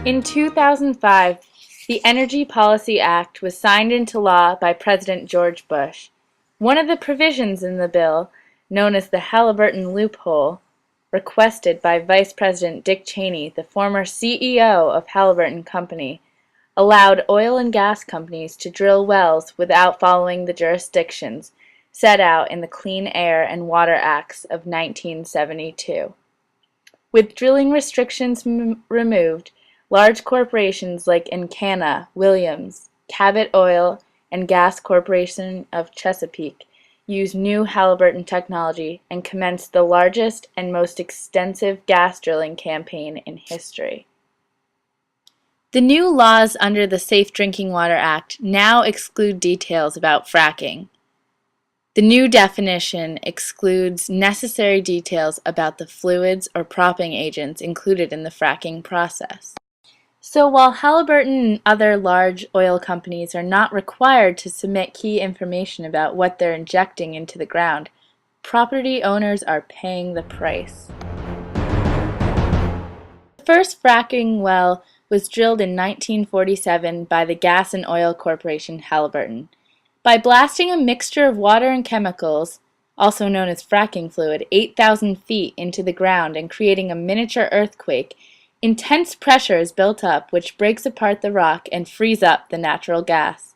In 2005, the Energy Policy Act was signed into law by President George Bush. One of the provisions in the bill, known as the Halliburton loophole, requested by Vice President Dick Cheney, the former CEO of Halliburton Company, allowed oil and gas companies to drill wells without following the jurisdictions set out in the Clean Air and Water Acts of 1972. With drilling restrictions removed, large corporations like Encana, Williams, Cabot Oil, and Gas Corporation of Chesapeake used new Halliburton technology and commenced the largest and most extensive gas drilling campaign in history. The new laws under the Safe Drinking Water Act now exclude details about fracking. The new definition excludes necessary details about the fluids or propping agents included in the fracking process. So while Halliburton and other large oil companies are not required to submit key information about what they're injecting into the ground, property owners are paying the price. The first fracking well was drilled in 1947 by the Gas and Oil Corporation Halliburton. By blasting a mixture of water and chemicals, also known as fracking fluid, 8,000 feet into the ground and creating a miniature earthquake, intense pressure is built up which breaks apart the rock and frees up the natural gas.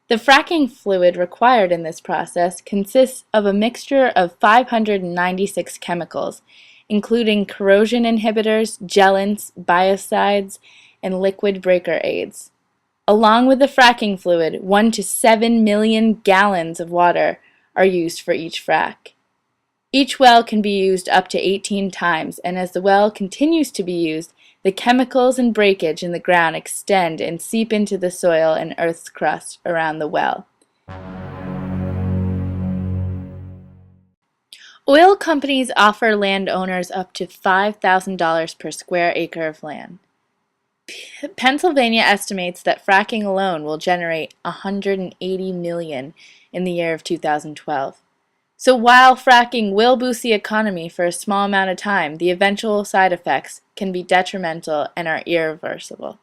The fracking fluid required in this process consists of a mixture of 596 chemicals, including corrosion inhibitors, gelants, biocides, and liquid breaker aids. Along with the fracking fluid, 1 to 7 million gallons of water are used for each frac. Each well can be used up to 18 times, and as the well continues to be used, the chemicals and breakage in the ground extend and seep into the soil and Earth's crust around the well. Oil companies offer landowners up to $5,000 per square acre of land. Pennsylvania estimates that fracking alone will generate $180 million in the year of 2012. So while fracking will boost the economy for a small amount of time, the eventual side effects can be detrimental and are irreversible.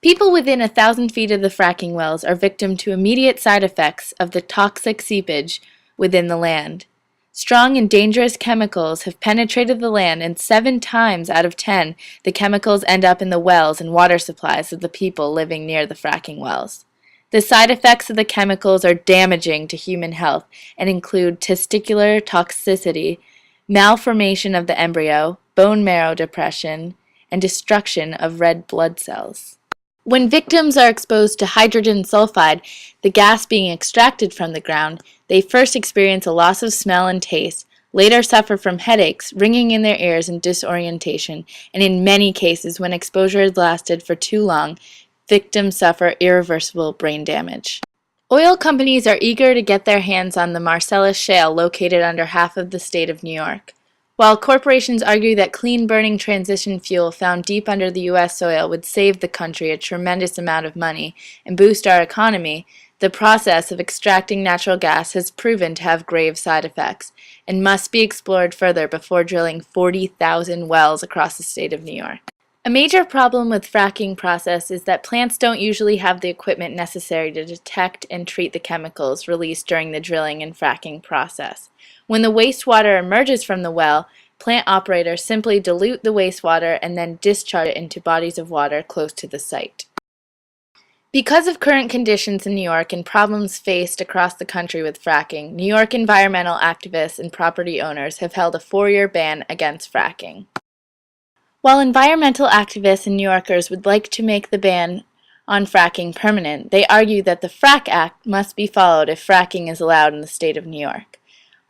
People within 1,000 feet of the fracking wells are victim to immediate side effects of the toxic seepage within the land. Strong and dangerous chemicals have penetrated the land, and 7 times out of 10, the chemicals end up in the wells and water supplies of the people living near the fracking wells. The side effects of the chemicals are damaging to human health and include testicular toxicity, malformation of the embryo, bone marrow depression, and destruction of red blood cells. When victims are exposed to hydrogen sulfide, the gas being extracted from the ground, they first experience a loss of smell and taste, later suffer from headaches, ringing in their ears, and disorientation, and in many cases, when exposure has lasted for too long, victims suffer irreversible brain damage. Oil companies are eager to get their hands on the Marcellus Shale located under half of the state of New York. While corporations argue that clean-burning transition fuel found deep under the U.S. soil would save the country a tremendous amount of money and boost our economy, the process of extracting natural gas has proven to have grave side effects and must be explored further before drilling 40,000 wells across the state of New York. A major problem with fracking process is that plants don't usually have the equipment necessary to detect and treat the chemicals released during the drilling and fracking process. When the wastewater emerges from the well, plant operators simply dilute the wastewater and then discharge it into bodies of water close to the site. Because of current conditions in New York and problems faced across the country with fracking, New York environmental activists and property owners have held a 4-year ban against fracking. While environmental activists and New Yorkers would like to make the ban on fracking permanent, they argue that the FRAC Act must be followed if fracking is allowed in the state of New York.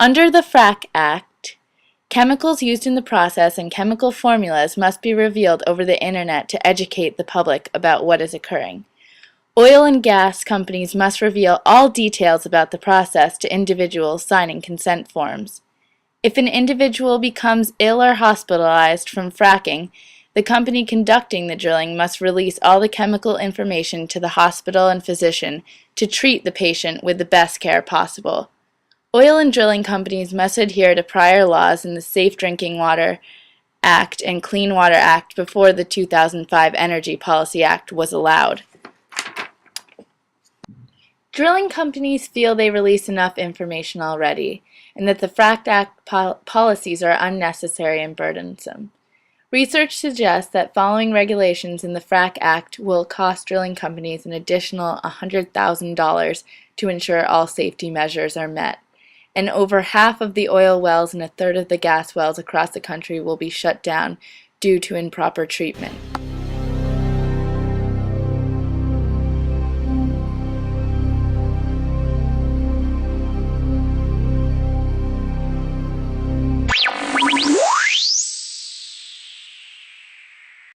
Under the FRAC Act, chemicals used in the process and chemical formulas must be revealed over the internet to educate the public about what is occurring. Oil and gas companies must reveal all details about the process to individuals signing consent forms. If an individual becomes ill or hospitalized from fracking, the company conducting the drilling must release all the chemical information to the hospital and physician to treat the patient with the best care possible. Oil and drilling companies must adhere to prior laws in the Safe Drinking Water Act and Clean Water Act before the 2005 Energy Policy Act was allowed. Drilling companies feel they release enough information already, and that the FRAC Act policies are unnecessary and burdensome. Research suggests that following regulations in the FRAC Act will cost drilling companies an additional $100,000 to ensure all safety measures are met, and over half of the oil wells and a third of the gas wells across the country will be shut down due to improper treatment.